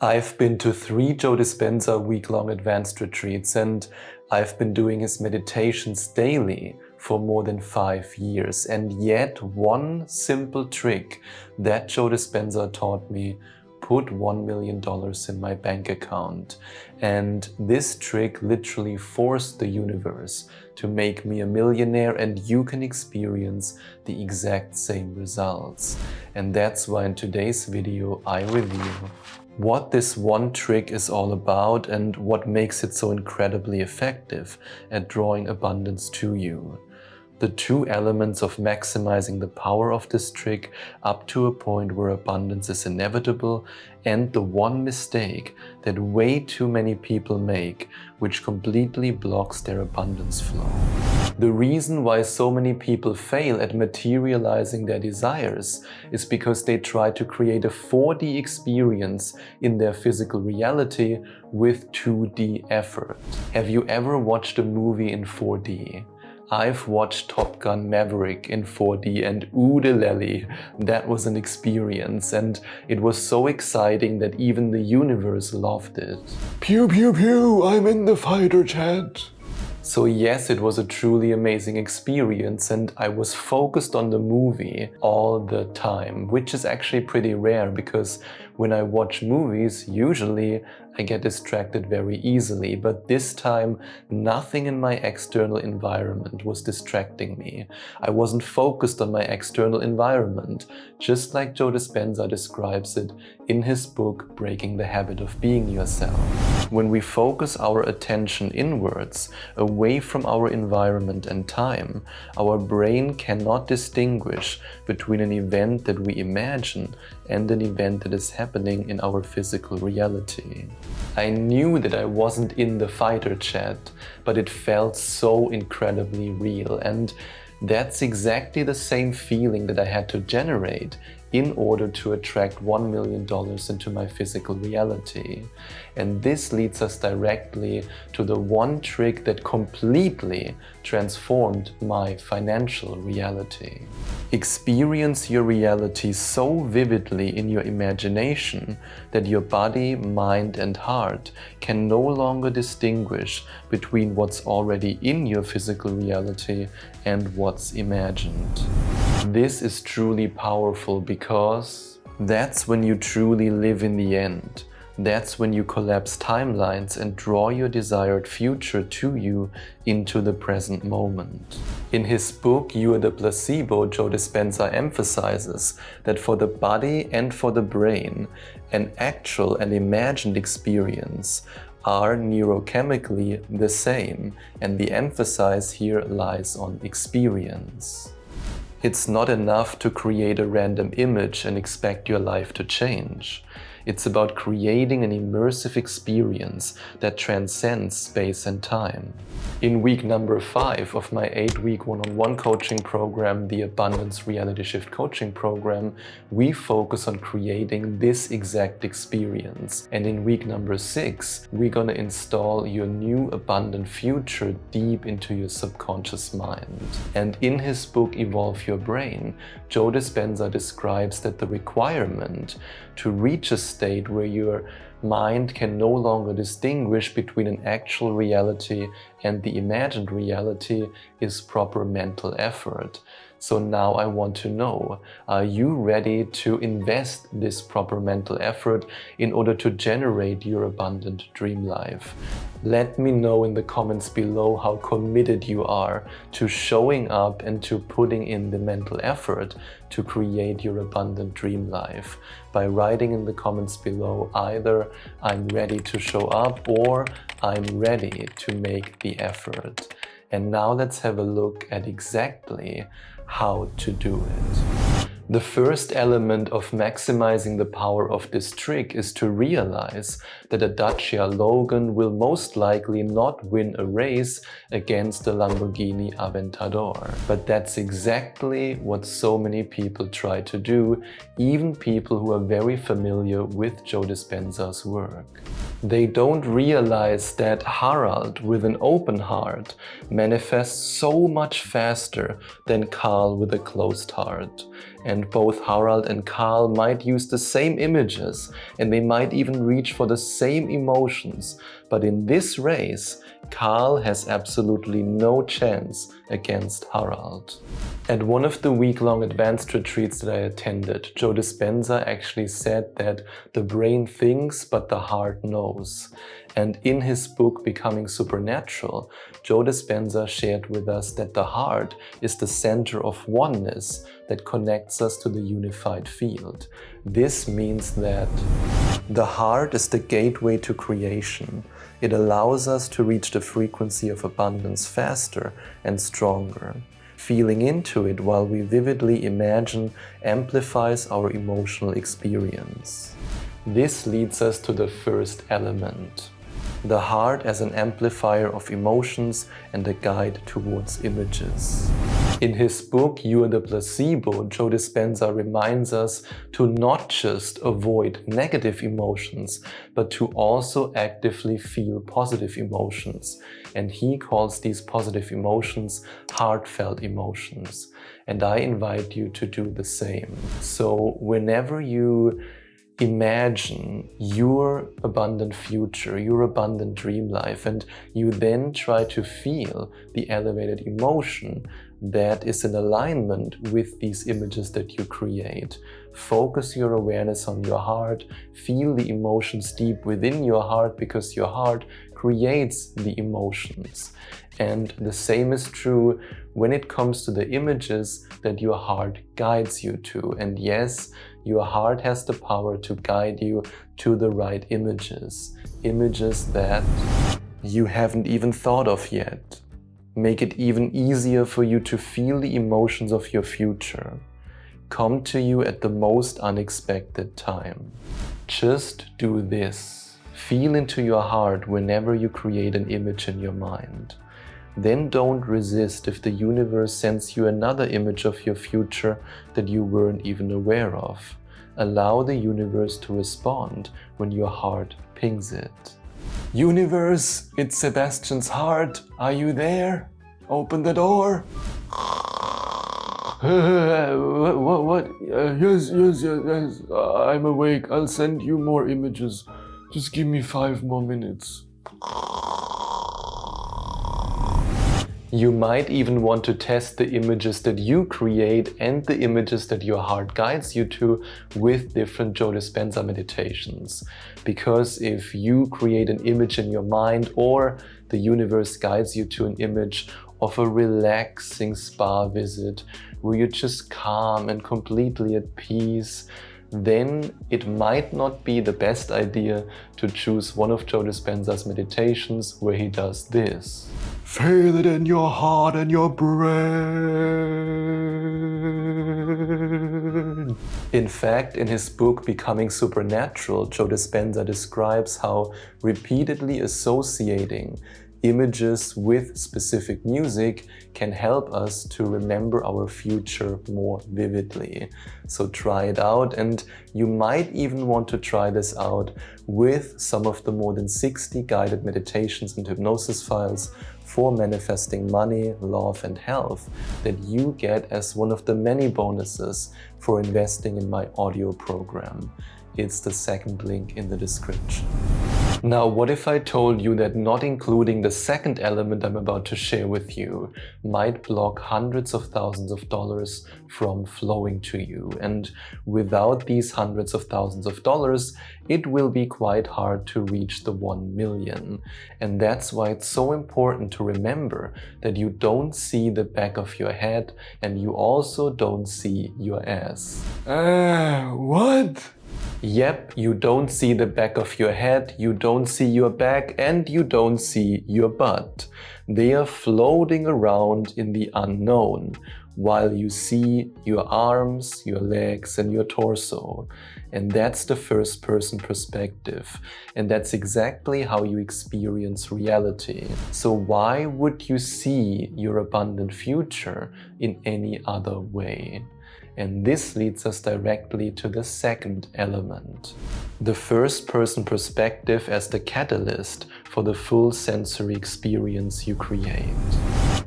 I've been to 3 Joe Dispenza week-long advanced retreats, and I've been doing his meditations daily for more than 5 years. And yet one simple trick that Joe Dispenza taught me put $1 million in my bank account. And this trick literally forced the universe to make me a millionaire, and you can experience the exact same results. And that's why in today's video I reveal what this one trick is all about and what makes it so incredibly effective at drawing abundance to you. The 2 elements of maximizing the power of this trick up to a point where abundance is inevitable, and the one mistake that way too many people make, which completely blocks their abundance flow. The reason why so many people fail at materializing their desires is because they try to create a 4D experience in their physical reality with 2D effort. Have you ever watched a movie in 4D? I've watched Top Gun Maverick in 4D, and ooh-de-lelly, that was an experience, and it was so exciting that even the universe loved it. Pew pew pew, I'm in the fighter jet. So yes, it was a truly amazing experience, and I was focused on the movie all the time, which is actually pretty rare because when I watch movies, usually I get distracted very easily, but this time nothing in my external environment was distracting me. I wasn't focused on my external environment, just like Joe Dispenza describes it in his book, Breaking the Habit of Being Yourself. When we focus our attention inwards, away from our environment and time, our brain cannot distinguish between an event that we imagine and an event that is happening in our physical reality. I knew that I wasn't in the fighter jet, but it felt so incredibly real, and that's exactly the same feeling that I had to generate in order to attract $1 million into my physical reality. And this leads us directly to the one trick that completely transformed my financial reality. Experience your reality so vividly in your imagination that your body, mind, and heart can no longer distinguish between what's already in your physical reality and what's imagined. This is truly powerful because that's when you truly live in the end. That's when you collapse timelines and draw your desired future to you into the present moment. In his book, You Are the Placebo, Joe Dispenza emphasizes that for the body and for the brain, an actual and imagined experience are neurochemically the same, and the emphasis here lies on experience. It's not enough to create a random image and expect your life to change. It's about creating an immersive experience that transcends space and time. In week number 5 of my 8-week one-on-one coaching program, the Abundance Reality Shift Coaching Program, we focus on creating this exact experience. And in week number 6, we're gonna install your new abundant future deep into your subconscious mind. And in his book, Evolve Your Brain, Joe Dispenza describes that the requirement to reach a state where your mind can no longer distinguish between an actual reality and the imagined reality is proper mental effort. So now I want to know, are you ready to invest this proper mental effort in order to generate your abundant dream life? Let me know in the comments below how committed you are to showing up and to putting in the mental effort to create your abundant dream life by writing in the comments below either I'm ready to show up or I'm ready to make the effort. And now let's have a look at exactly how to do it. The first element of maximizing the power of this trick is to realize that a Dacia Logan will most likely not win a race against the Lamborghini Aventador. But that's exactly what so many people try to do, even people who are very familiar with Joe Dispenza's work. They don't realize that Harald with an open heart manifests so much faster than Carl with a closed heart. And both Harald and Karl might use the same images, and they might even reach for the same emotions. But in this race, Karl has absolutely no chance against Harald. At one of the week-long advanced retreats that I attended, Joe Dispenza actually said that the brain thinks but the heart knows. And in his book Becoming Supernatural, Joe Dispenza shared with us that the heart is the center of oneness that connects us to the unified field. This means that the heart is the gateway to creation. It allows us to reach the frequency of abundance faster and stronger. Feeling into it while we vividly imagine amplifies our emotional experience. This leads us to the first element. The heart as an amplifier of emotions and a guide towards images. In his book, You Are the Placebo, Joe Dispenza reminds us to not just avoid negative emotions, but to also actively feel positive emotions. And he calls these positive emotions heartfelt emotions. And I invite you to do the same. So whenever you imagine your abundant future, your abundant dream life, and you then try to feel the elevated emotion that is in alignment with these images that you create. Focus your awareness on your heart, feel the emotions deep within your heart, because your heart creates the emotions. And the same is true when it comes to the images that your heart guides you to. And yes, your heart has the power to guide you to the right images. Images that you haven't even thought of yet. Make it even easier for you to feel the emotions of your future. Come to you at the most unexpected time. Just do this. Feel into your heart whenever you create an image in your mind. Then don't resist if the universe sends you another image of your future that you weren't even aware of. Allow the universe to respond when your heart pings it. Universe, it's Sebastian's heart. Are you there? Open the door. What? Yes, I'm awake. I'll send you more images. Just give me 5 more minutes. You might even want to test the images that you create and the images that your heart guides you to with different Joe Dispenza meditations. Because if you create an image in your mind, or the universe guides you to an image of a relaxing spa visit where you're just calm and completely at peace, then it might not be the best idea to choose one of Joe Dispenza's meditations where he does this. Feel it in your heart and your brain. In fact, in his book Becoming Supernatural, Joe Dispenza describes how repeatedly associating images with specific music can help us to remember our future more vividly. So try it out, and you might even want to try this out with some of the more than 60 guided meditations and hypnosis files for manifesting money, love, and health that you get as one of the many bonuses for investing in my audio program. It's the second link in the description. Now, what if I told you that not including the second element I'm about to share with you might block hundreds of thousands of dollars from flowing to you? And without these hundreds of thousands of dollars, it will be quite hard to reach the 1 million. And that's why it's so important to remember that you don't see the back of your head, and you also don't see your ass. What? Yep, you don't see the back of your head, you don't see your back, and you don't see your butt. They are floating around in the unknown, while you see your arms, your legs, and your torso. And that's the first-person perspective. And that's exactly how you experience reality. So why would you see your abundant future in any other way? And this leads us directly to the second element. The first-person perspective as the catalyst for the full sensory experience you create.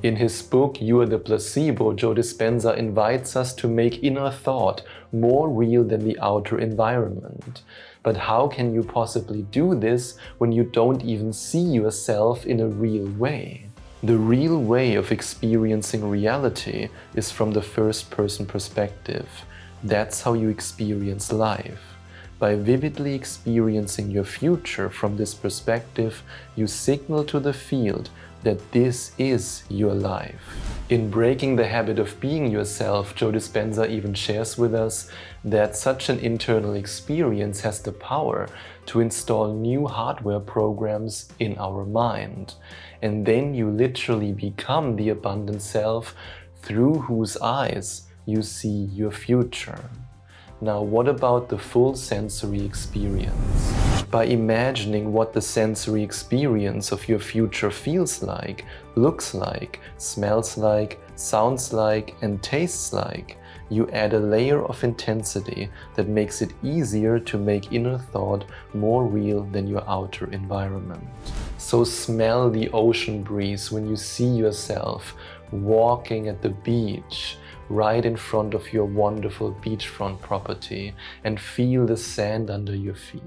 In his book, You Are the Placebo, Joe Dispenza invites us to make inner thought more real than the outer environment. But how can you possibly do this when you don't even see yourself in a real way? The real way of experiencing reality is from the first-person perspective. That's how you experience life. By vividly experiencing your future from this perspective, you signal to the field that this is your life. In Breaking the Habit of Being Yourself, Joe Dispenza even shares with us that such an internal experience has the power to install new hardware programs in our mind. And then you literally become the abundant self through whose eyes you see your future. Now, what about the full sensory experience? By imagining what the sensory experience of your future feels like, looks like, smells like, sounds like, and tastes like, you add a layer of intensity that makes it easier to make inner thought more real than your outer environment. So smell the ocean breeze when you see yourself walking at the beach, right in front of your wonderful beachfront property, and feel the sand under your feet.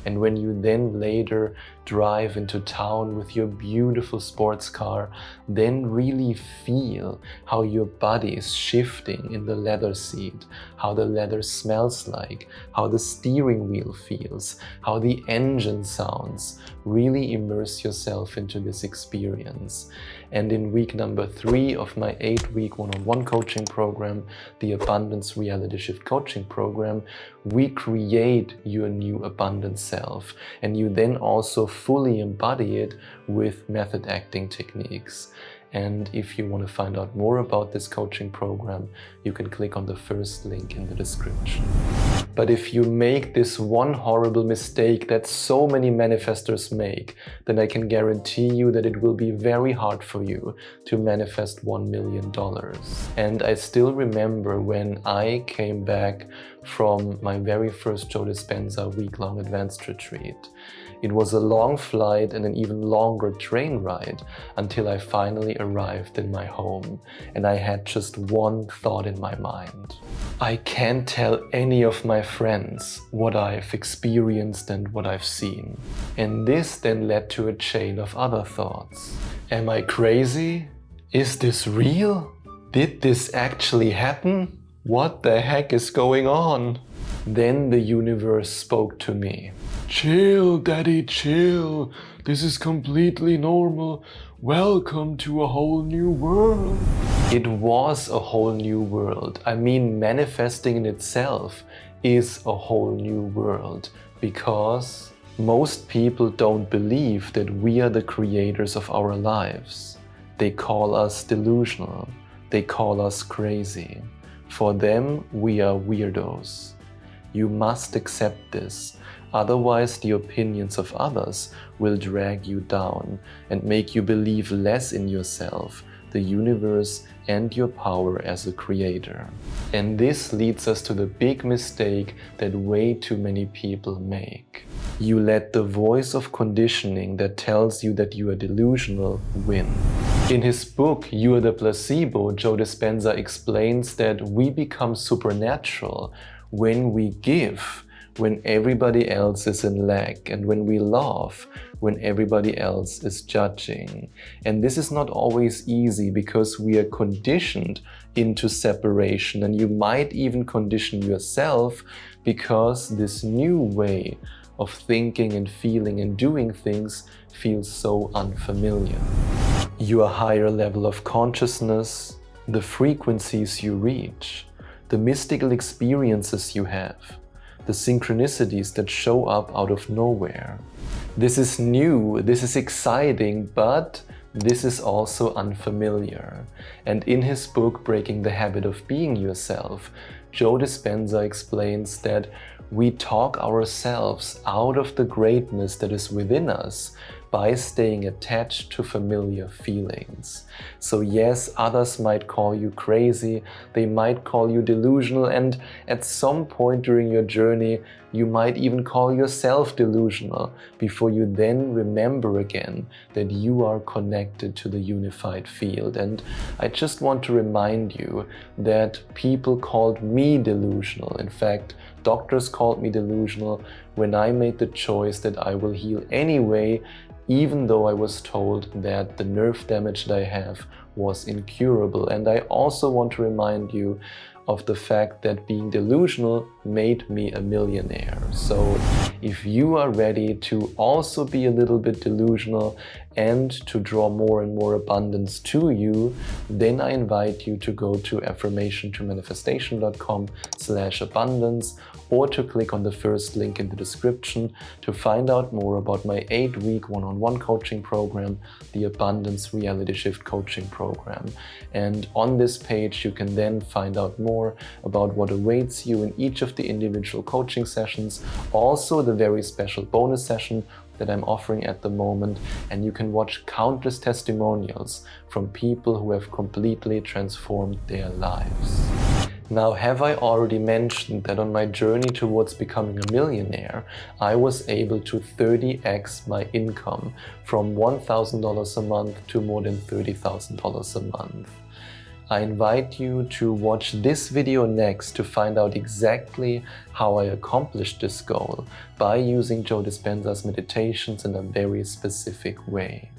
And when you then later drive into town with your beautiful sports car, then really feel how your body is shifting in the leather seat, how the leather smells like, how the steering wheel feels, how the engine sounds. Really immerse yourself into this experience. And in week number 3 of my 8-week one-on-one coaching program, the Abundance Reality Shift Coaching Program, we create your new abundant self, and you then also fully embody it with method acting techniques. And if you want to find out more about this coaching program, you can click on the first link in the description. But if you make this one horrible mistake that so many manifestors make, then I can guarantee you that it will be very hard for you to manifest $1 million. And I still remember when I came back from my very first Joe Dispenza week-long advanced retreat. It was a long flight and an even longer train ride until I finally arrived in my home, and I had just one thought in my mind. I can't tell any of my friends what I've experienced and what I've seen. And this then led to a chain of other thoughts. Am I crazy? Is this real? Did this actually happen? What the heck is going on? Then the universe spoke to me. Chill, Daddy, chill. This is completely normal. Welcome to a whole new world. It was a whole new world. I mean, manifesting in itself is a whole new world, because most people don't believe that we are the creators of our lives. They call us delusional. They call us crazy. For them, we are weirdos. You must accept this, otherwise the opinions of others will drag you down and make you believe less in yourself, the universe, and your power as a creator. And this leads us to the big mistake that way too many people make. You let the voice of conditioning that tells you that you are delusional win. In his book, You Are the Placebo, Joe Dispenza explains that we become supernatural when we give, when everybody else is in lack, and when we laugh, when everybody else is judging. And this is not always easy because we are conditioned into separation, and you might even condition yourself because this new way of thinking and feeling and doing things feels so unfamiliar. Your higher level of consciousness, the frequencies you reach, the mystical experiences you have, the synchronicities that show up out of nowhere. This is new, this is exciting, but this is also unfamiliar. And in his book, Breaking the Habit of Being Yourself, Joe Dispenza explains that we talk ourselves out of the greatness that is within us by staying attached to familiar feelings. So yes, others might call you crazy, they might call you delusional, and at some point during your journey, you might even call yourself delusional before you then remember again that you are connected to the unified field. And I just want to remind you that people called me delusional. In fact, doctors called me delusional when I made the choice that I will heal anyway, even though I was told that the nerve damage that I have was incurable. And I also want to remind you of the fact that being delusional made me a millionaire. So if you are ready to also be a little bit delusional and to draw more and more abundance to you, then I invite you to go to affirmation2manifestation.com/abundance or to click on the first link in the description to find out more about my 8-week one-on-one coaching program, the Abundance Reality Shift Coaching Program. And on this page, you can then find out more about what awaits you in each of the individual coaching sessions, also the very special bonus session that I'm offering at the moment, and you can watch countless testimonials from people who have completely transformed their lives. Now, have I already mentioned that on my journey towards becoming a millionaire, I was able to 30x my income from $1,000 a month to more than $30,000 a month. I invite you to watch this video next to find out exactly how I accomplished this goal by using Joe Dispenza's meditations in a very specific way.